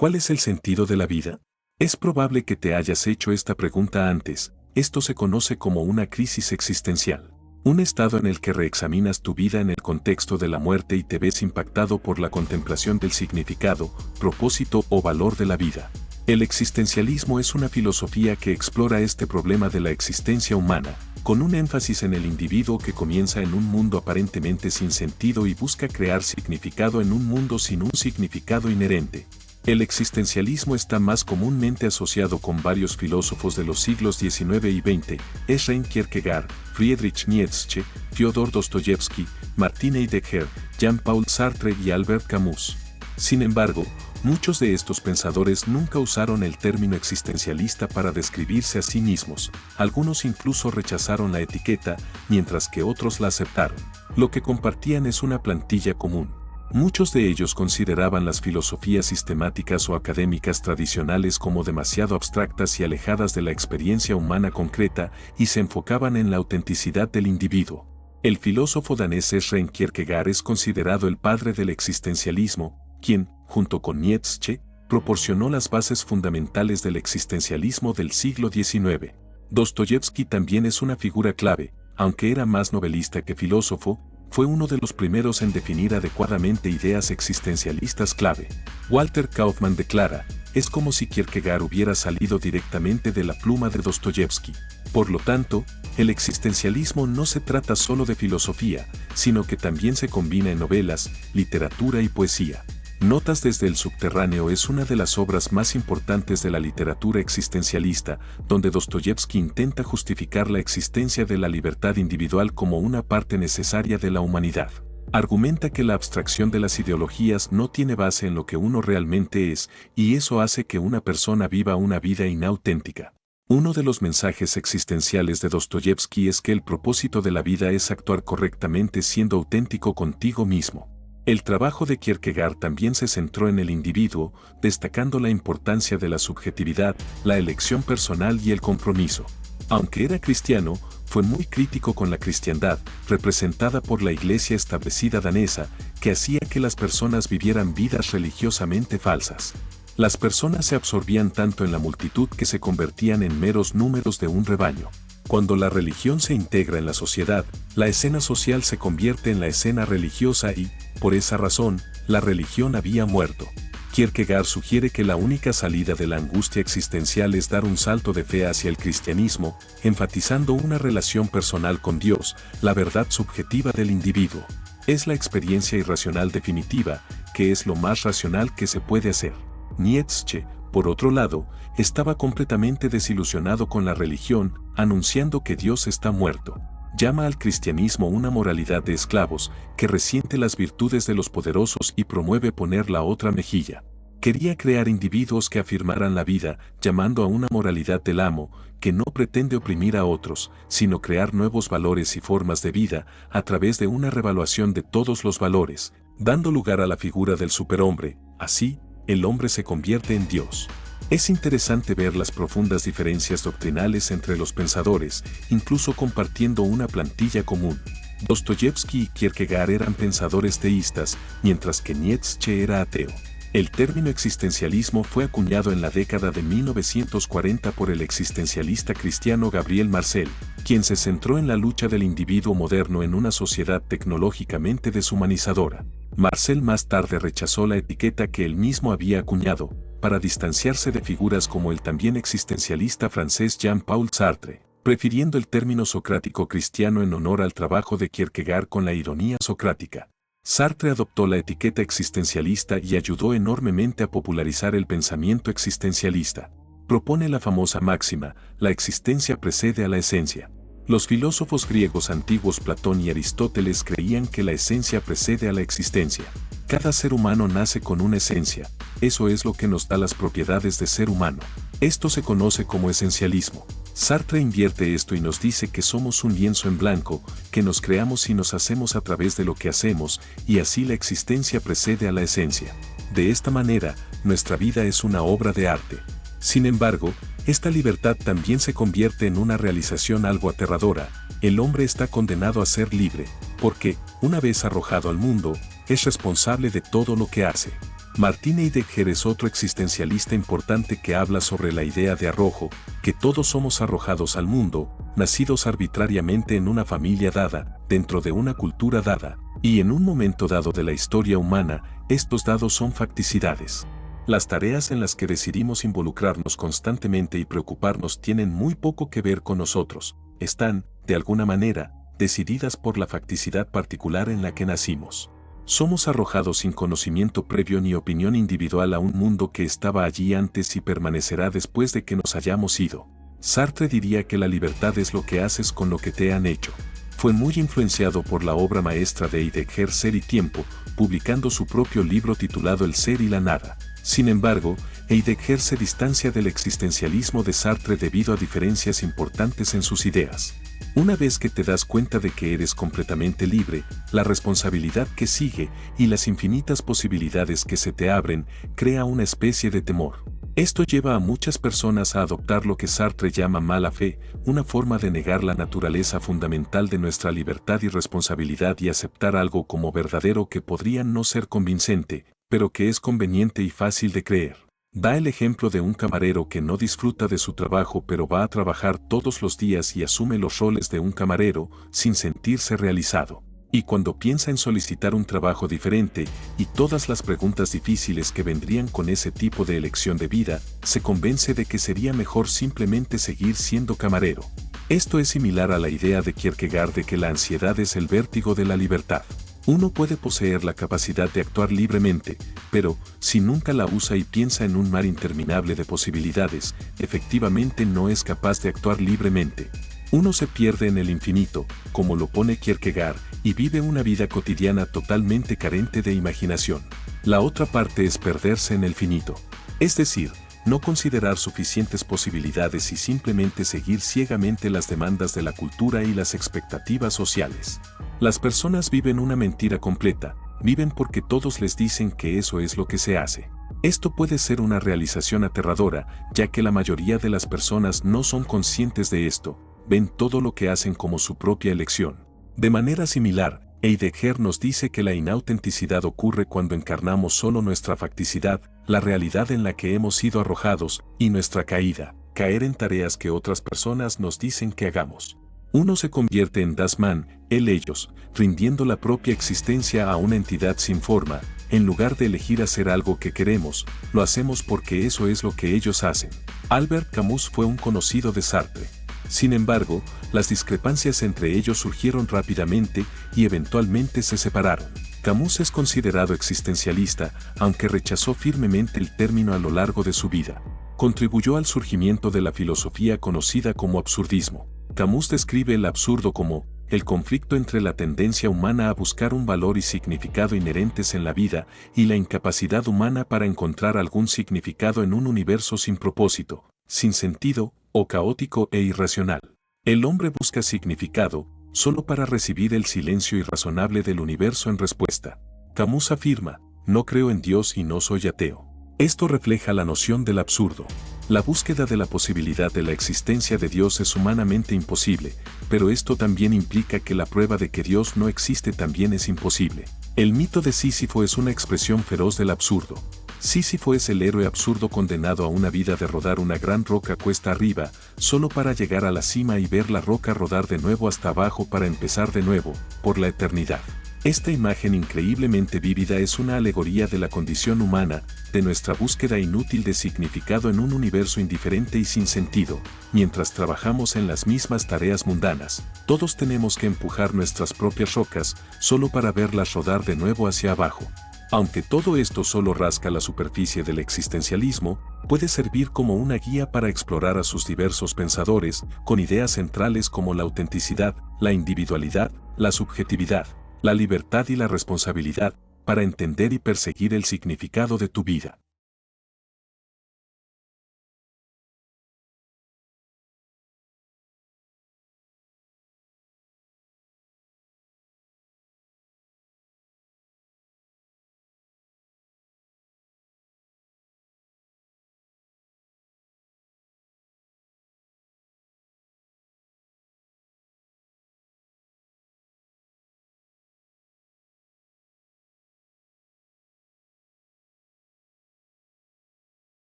¿Cuál es el sentido de la vida? Es probable que te hayas hecho esta pregunta antes. Esto se conoce como una crisis existencial. Un estado en el que reexaminas tu vida en el contexto de la muerte y te ves impactado por la contemplación del significado, propósito o valor de la vida. El existencialismo es una filosofía que explora este problema de la existencia humana, con un énfasis en el individuo que comienza en un mundo aparentemente sin sentido y busca crear significado en un mundo sin un significado inherente. El existencialismo está más comúnmente asociado con varios filósofos de los siglos XIX y XX, Søren Kierkegaard, Friedrich Nietzsche, Fyodor Dostoyevsky, Martin Heidegger, Jean-Paul Sartre y Albert Camus. Sin embargo, muchos de estos pensadores nunca usaron el término existencialista para describirse a sí mismos, algunos incluso rechazaron la etiqueta, mientras que otros la aceptaron. Lo que compartían es una plantilla común. Muchos de ellos consideraban las filosofías sistemáticas o académicas tradicionales como demasiado abstractas y alejadas de la experiencia humana concreta y se enfocaban en la autenticidad del individuo. El filósofo danés Søren Kierkegaard es considerado el padre del existencialismo, quien, junto con Nietzsche, proporcionó las bases fundamentales del existencialismo del siglo XIX. Dostoyevsky también es una figura clave, aunque era más novelista que filósofo, fue uno de los primeros en definir adecuadamente ideas existencialistas clave. Walter Kaufmann declara, es como si Kierkegaard hubiera salido directamente de la pluma de Dostoyevsky. Por lo tanto, el existencialismo no se trata solo de filosofía, sino que también se combina en novelas, literatura y poesía. Notas desde el subterráneo es una de las obras más importantes de la literatura existencialista, donde Dostoyevsky intenta justificar la existencia de la libertad individual como una parte necesaria de la humanidad. Argumenta que la abstracción de las ideologías no tiene base en lo que uno realmente es, y eso hace que una persona viva una vida inauténtica. Uno de los mensajes existenciales de Dostoyevsky es que el propósito de la vida es actuar correctamente siendo auténtico contigo mismo. El trabajo de Kierkegaard también se centró en el individuo, destacando la importancia de la subjetividad, la elección personal y el compromiso. Aunque era cristiano, fue muy crítico con la cristiandad, representada por la iglesia establecida danesa, que hacía que las personas vivieran vidas religiosamente falsas. Las personas se absorbían tanto en la multitud que se convertían en meros números de un rebaño. Cuando la religión se integra en la sociedad, la escena social se convierte en la escena religiosa y, por esa razón, la religión había muerto. Kierkegaard sugiere que la única salida de la angustia existencial es dar un salto de fe hacia el cristianismo, enfatizando una relación personal con Dios, la verdad subjetiva del individuo. Es la experiencia irracional definitiva, que es lo más racional que se puede hacer. Nietzsche, por otro lado, estaba completamente desilusionado con la religión, anunciando que Dios está muerto. Llama al cristianismo una moralidad de esclavos, que resiente las virtudes de los poderosos y promueve poner la otra mejilla. Quería crear individuos que afirmaran la vida, llamando a una moralidad del amo, que no pretende oprimir a otros, sino crear nuevos valores y formas de vida, a través de una revaluación de todos los valores, dando lugar a la figura del superhombre. Así, el hombre se convierte en Dios. Es interesante ver las profundas diferencias doctrinales entre los pensadores, incluso compartiendo una plantilla común. Dostoyevsky y Kierkegaard eran pensadores teístas, mientras que Nietzsche era ateo. El término existencialismo fue acuñado en la década de 1940 por el existencialista cristiano Gabriel Marcel, quien se centró en la lucha del individuo moderno en una sociedad tecnológicamente deshumanizadora. Marcel más tarde rechazó la etiqueta que él mismo había acuñado, para distanciarse de figuras como el también existencialista francés Jean-Paul Sartre, prefiriendo el término socrático cristiano en honor al trabajo de Kierkegaard con la ironía socrática. Sartre adoptó la etiqueta existencialista y ayudó enormemente a popularizar el pensamiento existencialista. Propone la famosa máxima, la existencia precede a la esencia. Los filósofos griegos antiguos Platón y Aristóteles creían que la esencia precede a la existencia. Cada ser humano nace con una esencia, eso es lo que nos da las propiedades de ser humano. Esto se conoce como esencialismo. Sartre invierte esto y nos dice que somos un lienzo en blanco, que nos creamos y nos hacemos a través de lo que hacemos, y así la existencia precede a la esencia. De esta manera, nuestra vida es una obra de arte. Sin embargo, esta libertad también se convierte en una realización algo aterradora. El hombre está condenado a ser libre, porque, una vez arrojado al mundo, es responsable de todo lo que hace. Martin Heidegger es otro existencialista importante que habla sobre la idea de arrojo, que todos somos arrojados al mundo, nacidos arbitrariamente en una familia dada, dentro de una cultura dada, y en un momento dado de la historia humana, estos dados son facticidades. Las tareas en las que decidimos involucrarnos constantemente y preocuparnos tienen muy poco que ver con nosotros, están, de alguna manera, decididas por la facticidad particular en la que nacimos. Somos arrojados sin conocimiento previo ni opinión individual a un mundo que estaba allí antes y permanecerá después de que nos hayamos ido. Sartre diría que la libertad es lo que haces con lo que te han hecho. Fue muy influenciado por la obra maestra de Heidegger Ser y Tiempo, publicando su propio libro titulado El ser y la nada. Sin embargo, Heidegger se distancia del existencialismo de Sartre debido a diferencias importantes en sus ideas. Una vez que te das cuenta de que eres completamente libre, la responsabilidad que sigue y las infinitas posibilidades que se te abren crea una especie de temor. Esto lleva a muchas personas a adoptar lo que Sartre llama mala fe, una forma de negar la naturaleza fundamental de nuestra libertad y responsabilidad y aceptar algo como verdadero que podría no ser convincente, pero que es conveniente y fácil de creer. Da el ejemplo de un camarero que no disfruta de su trabajo pero va a trabajar todos los días y asume los roles de un camarero sin sentirse realizado. Y cuando piensa en solicitar un trabajo diferente y todas las preguntas difíciles que vendrían con ese tipo de elección de vida, se convence de que sería mejor simplemente seguir siendo camarero. Esto es similar a la idea de Kierkegaard de que la ansiedad es el vértigo de la libertad. Uno puede poseer la capacidad de actuar libremente, pero, si nunca la usa y piensa en un mar interminable de posibilidades, efectivamente no es capaz de actuar libremente. Uno se pierde en el infinito, como lo pone Kierkegaard, y vive una vida cotidiana totalmente carente de imaginación. La otra parte es perderse en el finito. Es decir, no considerar suficientes posibilidades y simplemente seguir ciegamente las demandas de la cultura y las expectativas sociales. Las personas viven una mentira completa, viven porque todos les dicen que eso es lo que se hace. Esto puede ser una realización aterradora, ya que la mayoría de las personas no son conscientes de esto, ven todo lo que hacen como su propia elección. De manera similar, Heidegger nos dice que la inautenticidad ocurre cuando encarnamos solo nuestra facticidad, la realidad en la que hemos sido arrojados, y nuestra caída, caer en tareas que otras personas nos dicen que hagamos. Uno se convierte en das Man, ellos, rindiendo la propia existencia a una entidad sin forma, en lugar de elegir hacer algo que queremos, lo hacemos porque eso es lo que ellos hacen. Albert Camus fue un conocido de Sartre. Sin embargo, las discrepancias entre ellos surgieron rápidamente y eventualmente se separaron. Camus es considerado existencialista, aunque rechazó firmemente el término a lo largo de su vida. Contribuyó al surgimiento de la filosofía conocida como absurdismo. Camus describe el absurdo como el conflicto entre la tendencia humana a buscar un valor y significado inherentes en la vida y la incapacidad humana para encontrar algún significado en un universo sin propósito, sin sentido, o caótico e irracional. El hombre busca significado, solo para recibir el silencio irrazonable del universo en respuesta. Camus afirma, no creo en Dios y no soy ateo. Esto refleja la noción del absurdo. La búsqueda de la posibilidad de la existencia de Dios es humanamente imposible, pero esto también implica que la prueba de que Dios no existe también es imposible. El mito de Sísifo es una expresión feroz del absurdo. Sísifo es el héroe absurdo condenado a una vida de rodar una gran roca cuesta arriba, solo para llegar a la cima y ver la roca rodar de nuevo hasta abajo para empezar de nuevo, por la eternidad. Esta imagen increíblemente vívida es una alegoría de la condición humana, de nuestra búsqueda inútil de significado en un universo indiferente y sin sentido. Mientras trabajamos en las mismas tareas mundanas, todos tenemos que empujar nuestras propias rocas, solo para verlas rodar de nuevo hacia abajo. Aunque todo esto solo rasca la superficie del existencialismo, puede servir como una guía para explorar a sus diversos pensadores, con ideas centrales como la autenticidad, la individualidad, la subjetividad, la libertad y la responsabilidad, para entender y perseguir el significado de tu vida.